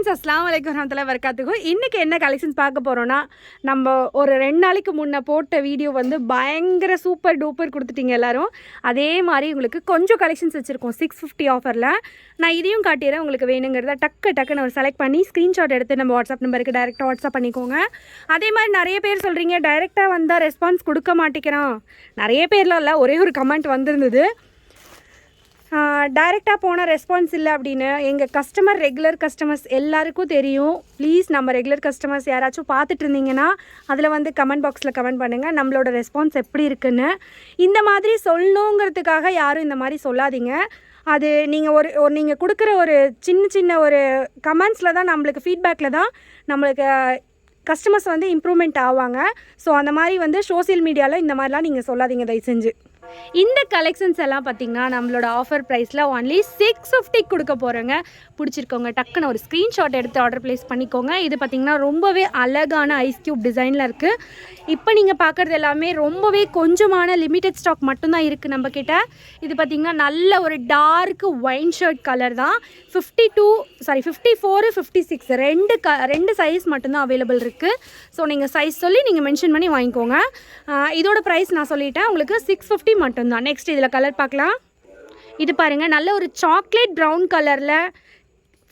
Friends, அஸ்ஸலாமு அலைக்கும் வரஹ்மத்துல்லாஹி வபரகாத்துஹு. இன்றைக்கி என்ன கலெக்ஷன்ஸ் பார்க்க போகிறோன்னா, நம்ம ஒரு 2 நாளைக்கு முன்னே போட்ட வீடியோ வந்து பயங்கர சூப்பர் டூப்பர் கொடுத்துட்டீங்க எல்லோரும். அதே மாதிரி உங்களுக்கு கொஞ்சம் கலெக்ஷன்ஸ் வச்சுருக்கோம் 650 ஆஃபரில். நான் இதையும் காட்டிடுறேன். உங்களுக்கு வேணுங்கிறத டக்குன்னு ஒரு செலக்ட் பண்ணி ஸ்க்ரீன்ஷாட் எடுத்து நம்ம வாட்ஸ்அப் நம்பருக்கு டைரெக்டாக வாட்ஸ்அப் பண்ணிக்கோங்க. அதே மாதிரி நிறைய பேர் சொல்கிறீங்க டைரெக்டாக வந்தால் ரெஸ்பான்ஸ் கொடுக்க மாட்டேங்கிறான். நிறைய பேர்லாம் இல்லை, ஒரே ஒரு கமெண்ட் வந்திருந்தது, டைரெக்டாக போனால் ரெஸ்பான்ஸ் இல்லை அப்படின்னு. எங்கள் ரெகுலர் கஸ்டமர்ஸ் எல்லாருக்கும் தெரியும். ப்ளீஸ், நம்ம ரெகுலர் கஸ்டமர்ஸ் யாராச்சும் பார்த்துட்டு இருந்தீங்கன்னா அதில் வந்து கமெண்ட் பாக்ஸில் கமெண்ட் பண்ணுங்கள் நம்மளோட ரெஸ்பான்ஸ் எப்படி இருக்குன்னு. இந்த மாதிரி சொல்லணுங்கிறதுக்காக யாரும் இந்த மாதிரி சொல்லாதீங்க. அது நீங்கள் நீங்கள் கொடுக்குற ஒரு சின்ன ஒரு கமெண்ட்ஸில் தான், நம்மளுக்கு ஃபீட்பேக்கில் தான் நம்மளுக்கு கஸ்டமர்ஸ் வந்து இம்ப்ரூவ்மெண்ட் ஆவாங்க. ஸோ அந்த மாதிரி வந்து சோசியல் மீடியாவில் இந்த மாதிரிலாம் நீங்கள் சொல்லாதீங்க தயவு செஞ்சு. இந்த கலெக்ஷன்ஸ் எல்லாம் பார்த்திங்கன்னா நம்மளோட ஆஃபர் ப்ரைஸில் ஒன்லி 650 கொடுக்க போகிறோங்க. பிடிச்சிருக்கோங்க டக்குன்னு ஒரு ஸ்க்ரீன்ஷாட் எடுத்து ஆர்டர் ப்ளேஸ் பண்ணிக்கோங்க. இது பார்த்திங்கன்னா ரொம்பவே அழகான ஐஸ் க்யூப் டிசைனில் இருக்குது. இப்போ நீங்கள் பார்க்குறது எல்லாமே ரொம்பவே கொஞ்சமான லிமிட்டட் ஸ்டாக் மட்டும்தான் இருக்குது நம்மக்கிட்ட. இது பார்த்திங்கன்னா நல்ல ஒரு டார்க் ஒயின் ஷர்ட் கலர் தான். 54 56 ரெண்டு சைஸ் மட்டும்தான் அவைலபிள் இருக்குது. ஸோ நீங்கள் சைஸ் சொல்லி நீங்கள் மென்ஷன் பண்ணி வாங்கிக்கோங்க. இதோட ப்ரைஸ் நான் சொல்லிட்டேன், உங்களுக்கு 650 மட்டும்தான். நெக்ஸ்ட் இதில் கலர் பார்க்கலாம். இது பாருங்கள், நல்ல ஒரு சாக்லேட் ப்ரௌன் கலரில்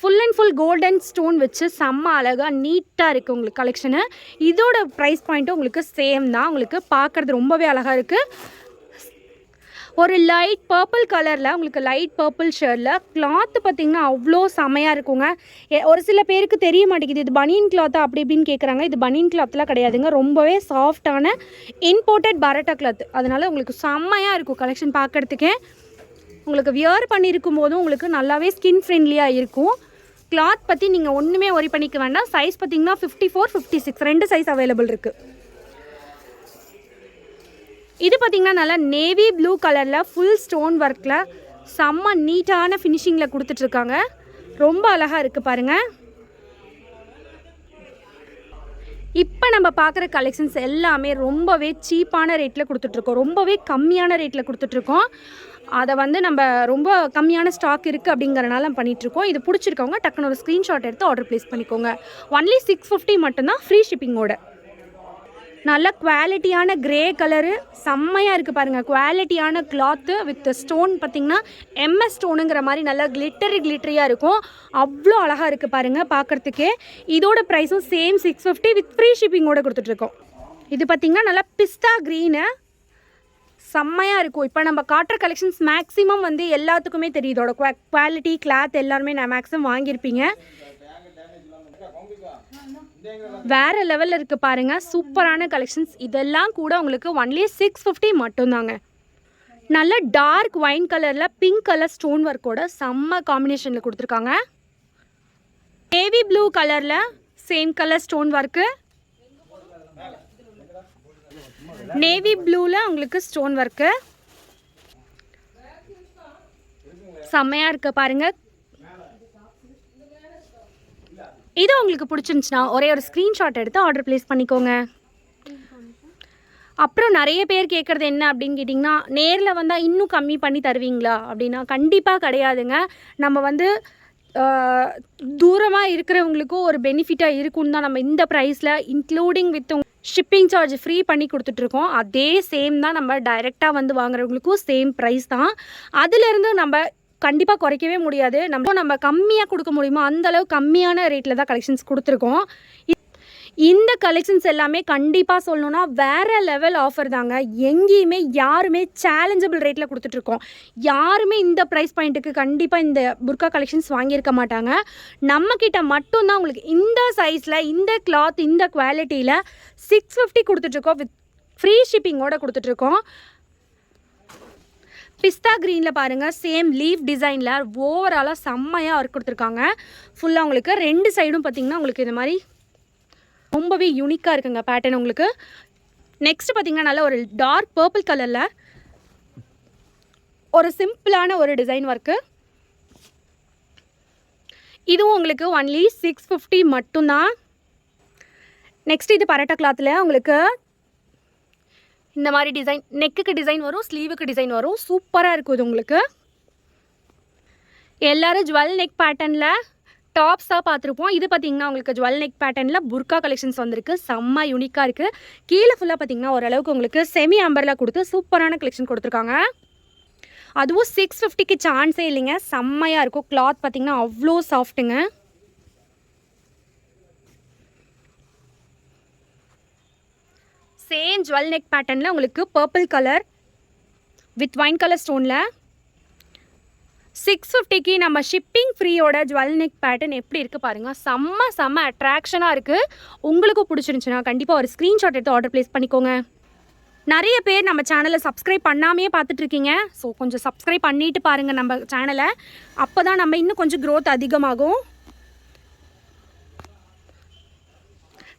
full and full golden stone வச்சு செம்ம அழகாக நீட்டாக இருக்குது உங்களுக்கு கலெக்ஷனு. இதோட ப்ரைஸ் பாயிண்ட்டும் உங்களுக்கு சேம் தான். உங்களுக்கு பார்க்குறது ரொம்பவே அழகாக இருக்குது. ஒரு லைட் பர்பிள் கலரில் உங்களுக்கு லைட் பர்பிள் ஷர்ட்டில் கிளாத்து பார்த்திங்கன்னா அவ்வளோ செமையாக இருக்குங்க. ஒரு சில பேருக்கு தெரிய மாட்டேங்குது இது பனியன் கிளாத்தா அப்படி இப்படின்னு கேட்குறாங்க. இது பனியன் கிளாத்லாம் கிடையாதுங்க, ரொம்பவே சாஃப்டான இம்போர்ட்டட் பரோட்டா கிளாத். அதனால் உங்களுக்கு செம்மையாக இருக்கும் கலெக்ஷன் பார்க்குறதுக்கே. உங்களுக்கு வியர் பண்ணியிருக்கும் போதும் உங்களுக்கு நல்லாவே ஸ்கின் ஃப்ரெண்ட்லியாக இருக்கும். கிளாத் பற்றி நீங்கள் ஒன்றுமே ஒரி பண்ணிக்க வேண்டாம். சைஸ் பார்த்திங்கன்னா 54 56 ரெண்டு சைஸ் அவைலபிள் இருக்குது. இது பார்த்திங்கன்னா நல்லா நேவி ப்ளூ கலரில் ஃபுல் ஸ்டோன் ஒர்க்கில் செம்ம நீட்டான ஃபினிஷிங்கில் கொடுத்துட்ருக்காங்க. ரொம்ப அழகாக இருக்குது பாருங்கள். இப்போ நம்ம பார்க்குற கலெக்ஷன்ஸ் எல்லாமே ரொம்பவே சீப்பான ரேட்டில் கொடுத்துட்ருக்கோம், ரொம்பவே கம்மியான ரேட்டில் கொடுத்துட்ருக்கோம். அதை வந்து நம்ம ரொம்ப கம்மியான ஸ்டாக் இருக்குது அப்படிங்கிறனால பண்ணிகிட்ருக்கோம். இது பிடிச்சிருக்கவங்க டக்குன்னு ஒரு ஸ்க்ரீன்ஷாட் எடுத்து ஆர்டர் ப்ளேஸ் பண்ணிக்கோங்க. ஒன்லி 650 மட்டும்தான், ஃப்ரீ ஷிப்பிங்கோட. நல்ல குவாலிட்டியான க்ரே கலரு செம்மையாக இருக்குது பாருங்கள். குவாலிட்டியான கிளாத்து வித் ஸ்டோன் பார்த்திங்கன்னா MS ஸ்டோனுங்கிற மாதிரி நல்லா கிளிட்டரியாக இருக்கும். அவ்வளோ அழகாக இருக்குது பாருங்கள் பார்க்குறதுக்கே. இதோட ப்ரைஸும் சேம் 650 வித் ஃப்ரீ ஷிப்பிங்கோடு கொடுத்துட்ருக்கோம். இது பார்த்திங்கன்னா நல்லா பிஸ்தா க்ரீனு செம்மையாக இருக்கும். இப்போ நம்ம காட்டுற கலெக்ஷன்ஸ் மேக்ஸிமம் வந்து எல்லாத்துக்குமே தெரியும். இதோட குவாலிட்டி கிளாத் எல்லாருமே நான் மேக்ஸிமம் வாங்கியிருப்பீங்க. வேறு லெவலில் இருக்குது பாருங்கள், சூப்பரான கலெக்ஷன்ஸ். இதெல்லாம் கூட உங்களுக்கு ஒன்லி 650 மட்டும்தாங்க. நல்ல டார்க் ஒயின் கலரில் பிங்க் கலர் ஸ்டோன் ஒர்க்கோட செம்ம காம்பினேஷனில் கொடுத்துருக்காங்க. நேவி ப்ளூ கலரில் same colour stone work, navy ப்ளூவில் உங்களுக்கு ஸ்டோன் ஒர்க்கு செம்மையாக இருக்குது பாருங்கள். இது உங்களுக்கு பிடிச்சிருந்துச்சுன்னா ஒரே ஒரு ஸ்க்ரீன்ஷாட் எடுத்து ஆர்டர் ப்ளேஸ் பண்ணிக்கோங்க. அப்புறம் நிறைய பேர் கேட்குறது என்ன அப்படின்னு கேட்டிங்கன்னா, நேரில் வந்தால் இன்னும் கம்மி பண்ணி தருவீங்களா அப்படின்னா கண்டிப்பாக கிடையாதுங்க. நம்ம வந்து தூரமாக இருக்கிறவங்களுக்கும் ஒரு பெனிஃபிட்டாக இருக்குன்னு தான் நம்ம இந்த ப்ரைஸில் including with shipping charge free பண்ணி கொடுத்துட்ருக்கோம். அதே சேம் தான் நம்ம டைரெக்டாக வந்து வாங்குறவங்களுக்கும் சேம் ப்ரைஸ் தான். அதுலேருந்து நம்ம கண்டிப்பாக குறைக்கவே முடியாது. நம்ம கம்மியாக கொடுக்க முடியுமோ அந்தளவு கம்மியான ரேட்டில் தான் கலெக்ஷன்ஸ் கொடுத்துருக்கோம். இந்த கலெக்ஷன்ஸ் எல்லாமே கண்டிப்பாக சொல்லணுன்னா வேறு லெவல் ஆஃபர் தாங்க. எங்கேயுமே யாருமே சேலஞ்சபிள் ரேட்டில் கொடுத்துட்ருக்கோம். யாருமே இந்த ப்ரைஸ் பாயிண்ட்டுக்கு கண்டிப்பாக இந்த புர்கா கலெக்ஷன்ஸ் வாங்கியிருக்க மாட்டாங்க. நம்மக்கிட்ட மட்டும்தான் உங்களுக்கு இந்த சைஸில், இந்த கிளாத், இந்த குவாலிட்டியில் 650 கொடுத்துட்ருக்கோம். வித் ஃப்ரீ ஷிப்பிங்கோடு கொடுத்துட்ருக்கோம். பிஸ்தா க்ரீனில் பாருங்கள், சேம் லீஃப் டிசைனில் ஓவராலாக செம்மையாக ஒர்க் கொடுத்துருக்காங்க. ஃபுல்லாக உங்களுக்கு ரெண்டு சைடும் பார்த்திங்கன்னா உங்களுக்கு இந்த மாதிரி ரொம்பவே யூனிக்காக இருக்குங்க பேட்டர்ன் உங்களுக்கு. நெக்ஸ்ட் பார்த்திங்கன்னா நல்ல ஒரு டார்க் பர்பிள் கலரில் ஒரு சிம்பிளான ஒரு டிசைன் ஒர்க்கு. இதுவும் உங்களுக்கு ஒன்லி 650 மட்டும்தான். நெக்ஸ்ட் இது பரோட்டா கிளாத்தில் உங்களுக்கு இந்த மாதிரி டிசைன், நெக்குக்கு டிசைன் வரும், ஸ்லீவுக்கு டிசைன் வரும். சூப்பராக இருக்கும் இது உங்களுக்கு. எல்லோரும் ஜுவல் நெக் பேட்டர்னில் டாப்ஸ் தான் பார்த்துருப்போம். இது பார்த்தீங்கன்னா உங்களுக்கு ஜுவல் நெக் பேட்டர்னில் புர்கா கலெக்ஷன்ஸ் வந்திருக்கு. செம்ம யூனிக்காக இருக்குது. கீழே ஃபுல்லாக பார்த்தீங்கன்னா ஓரளவுக்கு உங்களுக்கு செமி அம்பர்லா கொடுத்து சூப்பரான கலெக்ஷன் கொடுத்துருக்காங்க. அதுவும் 650க்கு சான்ஸே இல்லைங்க. செம்மையாக இருக்கும். கிளாத் பார்த்தீங்கன்னா அவ்வளோ சாஃப்ட்டுங்க. சேம் ஜுவல் நெக் பேட்டர்னில் உங்களுக்கு purple colour with wine colour ஸ்டோனில் 650க்கு நம்ம ஷிப்பிங் ஃப்ரீயோட ஜுவல் நெக் பேட்டர்ன் எப்படி இருக்குது பாருங்கள். செம்ம அட்ராக்ஷனாக இருக்குது. உங்களுக்கும் பிடிச்சிருந்துச்சுன்னா கண்டிப்பாக ஒரு ஸ்க்ரீன்ஷாட் எடுத்து ஆர்டர் ப்ளேஸ் பண்ணிக்கோங்க. நிறைய பேர் நம்ம சேனலை சப்ஸ்கிரைப் பண்ணாமே பார்த்துட்ருக்கீங்க. ஸோ கொஞ்சம் சப்ஸ்கிரைப் பண்ணிவிட்டு பாருங்கள் நம்ம சேனலை. அப்போ தான் நம்ம இன்னும் கொஞ்சம் க்ரோத் அதிகமாகும்.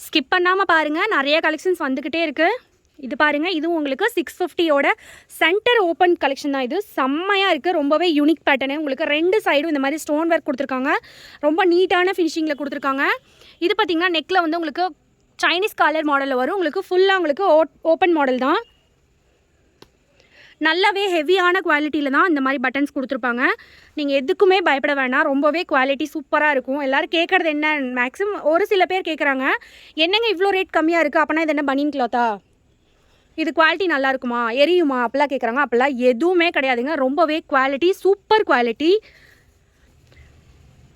ஸ்கிப் பண்ணாமல் பாருங்கள். நிறைய கலெக்ஷன்ஸ் வந்துக்கிட்டே இருக்குது. இது பாருங்கள். இதுவும் உங்களுக்கு 650யோட சென்டர் ஓப்பன் கலெக்ஷன் தான். இது செம்மையாக இருக்குது. ரொம்பவே யூனிக் பேட்டர்னு. உங்களுக்கு 2 சைடும் இந்த மாதிரி ஸ்டோன் ஒர்க் கொடுத்துருக்காங்க. ரொம்ப நீட்டான ஃபினிஷிங்கில் கொடுத்துருக்காங்க. இது பார்த்திங்கன்னா நெக்கில் வந்து உங்களுக்கு சைனீஸ் காலர் மாடலில் வரும். உங்களுக்கு ஃபுல்லாக உங்களுக்கு ஓப்பன் மாடல் தான். நல்லாவே ஹெவியான குவாலிட்டியில் தான் இந்த மாதிரி பட்டன்ஸ் கொடுத்துருப்பாங்க. நீங்கள் எதுக்குமே பயப்பட வேண்டாம். ரொம்பவே குவாலிட்டி சூப்பராக இருக்கும். எல்லோரும் கேட்குறது என்ன, மேக்ஸிமம் ஒரு சில பேர் கேட்குறாங்க, என்னங்க இவ்வளோ ரேட் கம்மியாக இருக்குது, அப்போனா இது என்ன பனியன் கிளாத்தா, இது குவாலிட்டி நல்லா இருக்குமா, எரியுமா அப்படிலாம் கேட்குறாங்க. அப்படிலாம் எதுவுமே கிடையாதுங்க. ரொம்பவே quality super quality.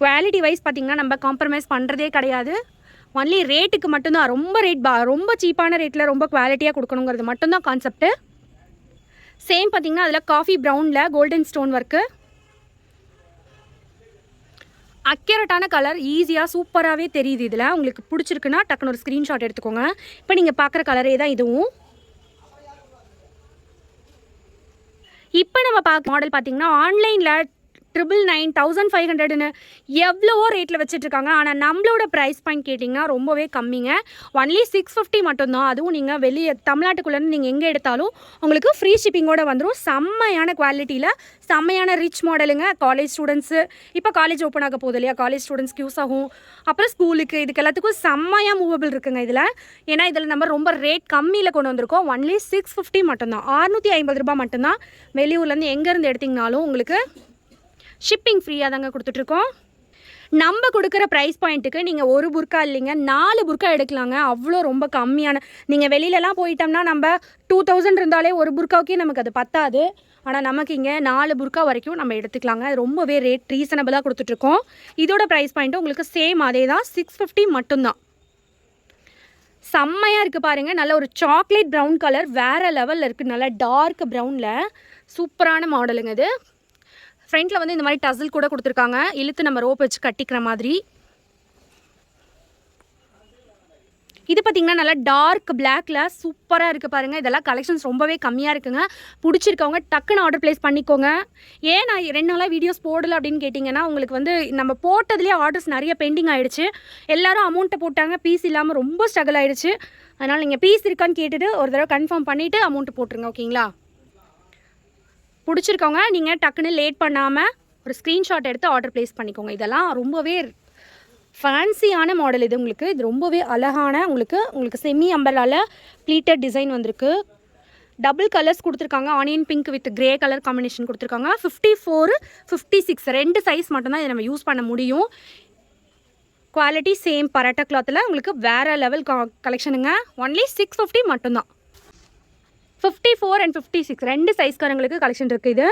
Quality wise பார்த்திங்கன்னா நம்ம காம்ப்ரமைஸ் பண்ணுறதே கிடையாது. ஒன்லி ரேட்டுக்கு மட்டும்தான். ரொம்ப சீப்பான ரேட்டில் ரொம்ப குவாலிட்டியாக கொடுக்கணுங்கிறது மட்டும்தான் கான்செப்ட்டு. சேம் பார்த்திங்கன்னா அதில் காஃபி ப்ரௌனில் கோல்டன் ஸ்டோன் ஒர்க்கு. அக்யூரேட்டான கலர், ஈஸியாக சூப்பராகவே தெரியுது. இதில் உங்களுக்கு பிடிச்சிருக்குன்னா டக்குன்னு ஒரு ஸ்க்ரீன்ஷாட் எடுத்துக்கோங்க. இப்போ நீங்கள் பார்க்குற கலரே தான் இதுவும். இப்போ நம்ம பார்க்க மாடல் பார்த்திங்கன்னா ஆன்லைனில் 999, 1500ன்னு எவ்வளவோ ரேட்டில் வச்சுட்ருக்காங்க. ஆனால் நம்மளோட ப்ரைஸ் பாயிண்ட் கேட்டிங்கன்னா ரொம்பவே கம்மிங்க. ஒன்லி 650 மட்டும்தான். அதுவும் நீங்கள் வெளியே தமிழ்நாட்டுக்குள்ளேருந்து நீங்கள் எங்கே எடுத்தாலும் உங்களுக்கு ஃப்ரீ ஷிப்பிங்கோடு வந்துடும். செம்மையான குவாலிட்டியில் செம்மையான ரிச் மாடலுங்க. காலேஜ் ஸ்டூடெண்ட்ஸு, இப்போ காலேஜ் ஓப்பன் ஆக போகுது இல்லையா, காலேஜ் ஸ்டூடெண்ட்ஸ்க்கு யூஸ் ஆகும். அப்புறம் ஸ்கூலுக்கு, இதுக்கு எல்லாத்துக்கும் செம்மையாக மூவபிள் இருக்குங்க இதில். ஏன்னா இதில் நம்ம ரொம்ப ரேட் கம்மியில் கொண்டு வந்திருக்கோம். ஒன்லி 650 மட்டும்தான். 650 ரூபா மட்டும்தான். வெளியூர்லேருந்து எங்கேருந்து எடுத்திங்கனாலும் உங்களுக்கு ஷிப்பிங் ஃப்ரீயாக தாங்க கொடுத்துட்ருக்கோம். நம்ம கொடுக்குற ப்ரைஸ் பாயிண்ட்டுக்கு நீங்கள் ஒரு புர்க்கா இல்லைங்க 4 புர்க்கா எடுக்கலாங்க. அவ்வளோ ரொம்ப கம்மியான, நீங்கள் வெளியிலலாம் போயிட்டோம்னா நம்ம 2000 இருந்தாலே ஒரு புர்க்காவுக்கே நமக்கு அது பத்தாது. ஆனால் நமக்கு இங்கே 4 புர்க்கா வரைக்கும் நம்ம எடுத்துக்கலாங்க. அது ரொம்பவே ரேட் ரீசனபிளாக கொடுத்துட்ருக்கோம். இதோட ப்ரைஸ் பாயிண்ட்டு உங்களுக்கு சேம் அதே தான், 650 மட்டும்தான். செம்மையாக இருக்குது பாருங்கள். நல்ல ஒரு சாக்லேட் ப்ரௌன் கலர் வேறு லெவலில் இருக்குது. நல்லா டார்க் ப்ரௌனில் சூப்பரான மாடலுங்க இது. ஃப்ரண்ட்டில் வந்து இந்த மாதிரி டசில் கூட கொடுத்துருக்காங்க. இழுத்து நம்ம ரோப் வச்சு கட்டிக்கிற மாதிரி. இது பார்த்திங்கன்னா நல்லா டார்க் பிளாக்ல சூப்பராக இருக்குது பாருங்கள். இதெல்லாம் கலெக்ஷன்ஸ் ரொம்பவே கம்மியாக இருக்குங்க. பிடிச்சிருக்கவங்க டக்குன்னு ஆர்டர் ப்ளேஸ் பண்ணிக்கோங்க. ஏன் நான் 2 நாளாக வீடியோஸ் போடலை அப்படின்னு கேட்டிங்கன்னா, உங்களுக்கு வந்து நம்ம போட்டதுலேயே ஆர்டர்ஸ் நிறைய பெண்டிங் ஆகிடுச்சு. எல்லோரும் அமௌண்ட்டை போட்டாங்க, பீஸ் இல்லாமல் ரொம்ப ஸ்ட்ரகிள் ஆகிடுச்சு. அதனால் நீங்கள் பீஸ் இருக்கான்னு கேட்டுட்டு ஒரு தடவை கன்ஃபார்ம் பண்ணிவிட்டு அமௌண்ட்டு போட்டுருங்க. ஓகேங்களா? பிடிச்சிருக்கவங்க நீங்கள் டக்குன்னு லேட் பண்ணாமல் ஒரு ஸ்க்ரீன்ஷாட் எடுத்து ஆர்டர் ப்ளேஸ் பண்ணிக்கோங்க. இதெல்லாம் ரொம்பவே ஃபேன்சியான மாடல். இது இது ரொம்பவே அழகான உங்களுக்கு செமி அம்பர்லால ப்ளீட்டட் டிசைன் வந்திருக்கு. டபுள் கலர்ஸ் கொடுத்துருக்காங்க. Onion pink with grey colour combination கொடுத்துருக்காங்க. 54, 56 2 சைஸ் மட்டும்தான் இதை நம்ம யூஸ் பண்ண முடியும். குவாலிட்டி சேம் பராட்டா கிளாத்தில் உங்களுக்கு வேறு லெவல் கலெக்ஷனுங்க. ஒன்லி 650 மட்டும்தான். 54 and 56 2 சைஸ்காரங்களுக்கு கலெக்ஷன் இருக்குது.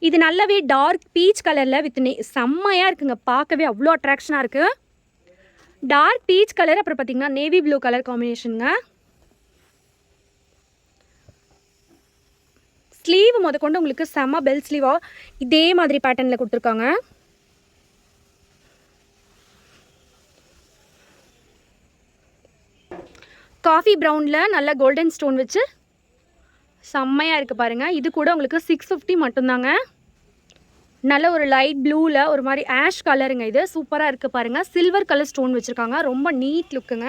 இது நல்லாவே டார்க் பீச் கலரில் வித் செம்மையாக இருக்குங்க. பார்க்கவே அவ்வளோ அட்ராக்ஷனாக இருக்குது. டார்க் பீச் கலர், அப்புறம் பார்த்திங்கன்னா நேவி ப்ளூ கலர் காம்பினேஷனுங்க. ஸ்லீவ் முதற்கொண்டு உங்களுக்கு செம்ம பெல் ஸ்லீவாக இதே மாதிரி பேட்டர்னில் கொடுத்துருக்காங்க. காஃபி ப்ரௌனில் நல்ல கோல்டன் ஸ்டோன் வச்சு செம்மையாக இருக்குது பாருங்கள். இது கூட உங்களுக்கு 650 மட்டும்தாங்க. நல்ல ஒரு லைட் ப்ளூவில் ஒரு மாதிரி ஆஷ் கலருங்க. இது சூப்பராக இருக்குது பாருங்கள். சில்வர் கலர் ஸ்டோன் வச்சுருக்காங்க. ரொம்ப நீட் லுக்குங்க.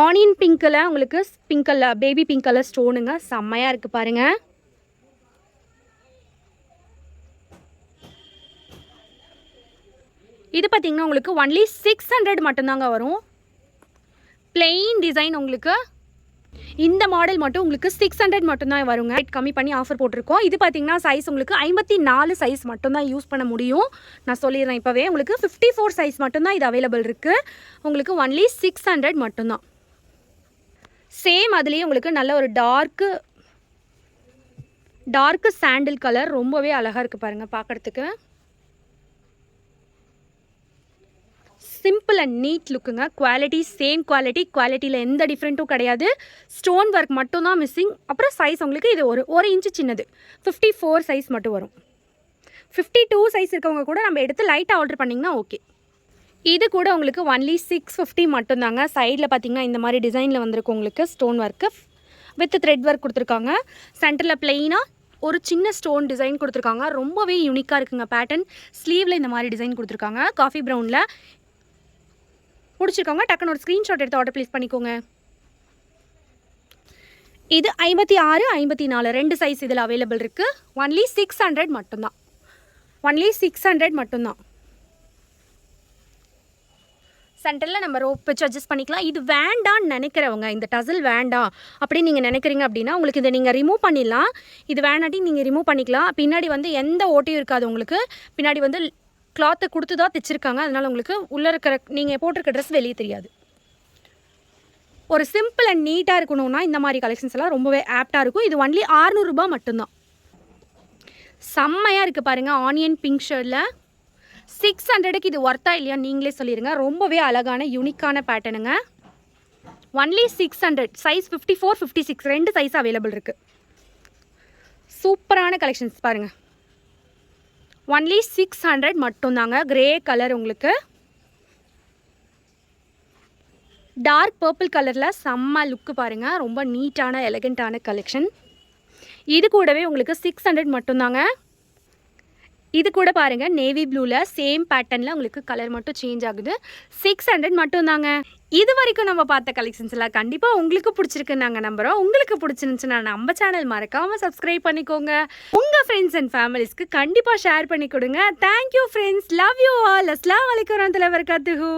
ஆனியன் பிங்க்கில் உங்களுக்கு pink colour, baby pink colour ஸ்டோனுங்க. செம்மையாக இருக்குது பாருங்கள். இது பார்த்திங்கன்னா உங்களுக்கு ஒன்லி 600 மட்டும்தாங்க வரும். பிளெயின் டிசைன் உங்களுக்கு. இந்த மாடல் மட்டும் உங்களுக்கு 600 மட்டும்தான் வருங்க. ரேட் கம்மி பண்ணி ஆஃபர் போட்டிருக்கோம். இது பார்த்தீங்கன்னா சைஸ் உங்களுக்கு 54 சைஸ் மட்டும்தான் யூஸ் பண்ண முடியும். நான் சொல்லிடுறேன் இப்போவே, உங்களுக்கு 54 சைஸ் மட்டும்தான் இது அவைலபிள் இருக்குது. உங்களுக்கு ஒன்லி 600 மட்டும்தான். சேம் அதுலேயே உங்களுக்கு நல்ல ஒரு டார்க்கு சாண்டில் கலர், ரொம்பவே அழகாக இருக்குது பாருங்கள் பார்க்குறதுக்கு. சிம்பிள் அண்ட் நீட் லுக்குங்க. குவாலிட்டி சேம் குவாலிட்டியில் எந்த டிஃப்ரெண்ட்டும் கிடையாது. ஸ்டோன் ஒர்க் மட்டும்தான் மிஸ்ஸிங். அப்புறம் சைஸ் உங்களுக்கு இது ஒரு இன்ச்சு சின்னது, 54 சைஸ் மட்டும் வரும். 52 சைஸ் இருக்கவங்க கூட நம்ம எடுத்து லைட்டாக ஆர்டர் பண்ணிங்கன்னா ஓகே. இது கூட உங்களுக்கு ஒன்லி 650 மட்டும்தாங்க. சைடில் பார்த்தீங்கன்னா இந்த மாதிரி டிசைனில் வந்திருக்கு உங்களுக்கு stone work with thread work கொடுத்துருக்காங்க. சென்டரில் பிளெயினாக ஒரு சின்ன ஸ்டோன் டிசைன் கொடுத்துருக்காங்க. ரொம்பவே யூனிக்காக இருக்குங்க பேட்டர்ன். ஸ்லீவில் இந்த மாதிரி டிசைன் கொடுத்துருக்காங்க. காஃபி ப்ரௌனில் பிடிச்சிருக்காங்க. டக்குன்னு ஒரு ஸ்க்ரீன்ஷாட் எடுத்து ஆர்டர் ப்ளேஸ் பண்ணிக்கோங்க. இது 56, 54 2 சைஸ் இதில் அவைலபிள் இருக்குது. ஒன்லி 600 மட்டும்தான். ஒன்லி 600 மட்டும்தான். சென்டரில் நம்ம ரோப் வச்சு அட்ஜஸ்ட் பண்ணிக்கலாம். இது வேண்டான்னு நினைக்கிறவங்க, இந்த டசல் வேண்டாம் அப்படின்னு நீங்கள் நினைக்கிறீங்க அப்படின்னா உங்களுக்கு இதை நீங்கள் ரிமூவ் பண்ணிடலாம். இது வேணாட்டி நீங்கள் ரிமூவ் பண்ணிக்கலாம். பின்னாடி வந்து எந்த ஓட்டையும் இருக்காது உங்களுக்கு. பின்னாடி வந்து கிளாத்தை கொடுத்து தான் தைச்சிருக்காங்க. அதனால் உங்களுக்கு உள்ளே இருக்கிற நீங்கள் போட்டிருக்க ட்ரெஸ் வெளியே தெரியாது. ஒரு சிம்பிள் அண்ட் நீட்டாக இருக்கணும்னா இந்த மாதிரி கலெக்ஷன்ஸ் எல்லாம் ரொம்பவே ஆப்டாக இருக்கும். இது ஒன்லி 600 ரூபாய் மட்டும்தான். செம்மையாக இருக்குது பாருங்கள். ஆனியன் பிங்க் ஷர்ட்டில் 600க்கு இது ஒர்த்தா இல்லையா நீங்களே சொல்லிடுங்க. ரொம்பவே அழகான யூனிக்கான பேட்டர்னுங்க. ஒன்லி 600. சைஸ் 54, 56 2 சைஸ் அவைலபிள் இருக்குது. சூப்பரான கலெக்ஷன்ஸ் பாருங்கள். ஒன்லி 600 மட்டும்தாங்க. கிரே கலர் உங்களுக்கு டார்க் பர்பிள் கலரில் செம்ம லுக்கு பாருங்கள். ரொம்ப நீட்டான எலகண்ட்டான கலெக்ஷன். இது கூடவே உங்களுக்கு 600 மட்டும்தாங்க. இது கூட பாருங்கள் நேவி ப்ளூவில் சேம் பேட்டர்னில் உங்களுக்கு கலர் மட்டும் சேஞ்ச் ஆகுது. 600 மட்டும்தாங்க. இது வரைக்கும் நம்ம பார்த்த கலெக்ஷன்ஸ் எல்லாம் கண்டிப்பாக உங்களுக்கு பிடிச்சிருக்குன்னு நாங்கள் நம்புகிறோம். உங்களுக்கு பிடிச்சிருந்துச்சுன்னா நம்ம சேனல் மறக்காமல் சப்ஸ்கிரைப் பண்ணிக்கோங்க. உங்கள் ஃப்ரெண்ட்ஸ் அண்ட் ஃபேமிலிஸ்க்கு கண்டிப்பாக ஷேர் பண்ணி கொடுங்க. Thank you friends. Love you all. அஸ்ஸலாமு அலைக்கும் வரஹ்மத்துல்லாஹி வபரகாத்துஹு.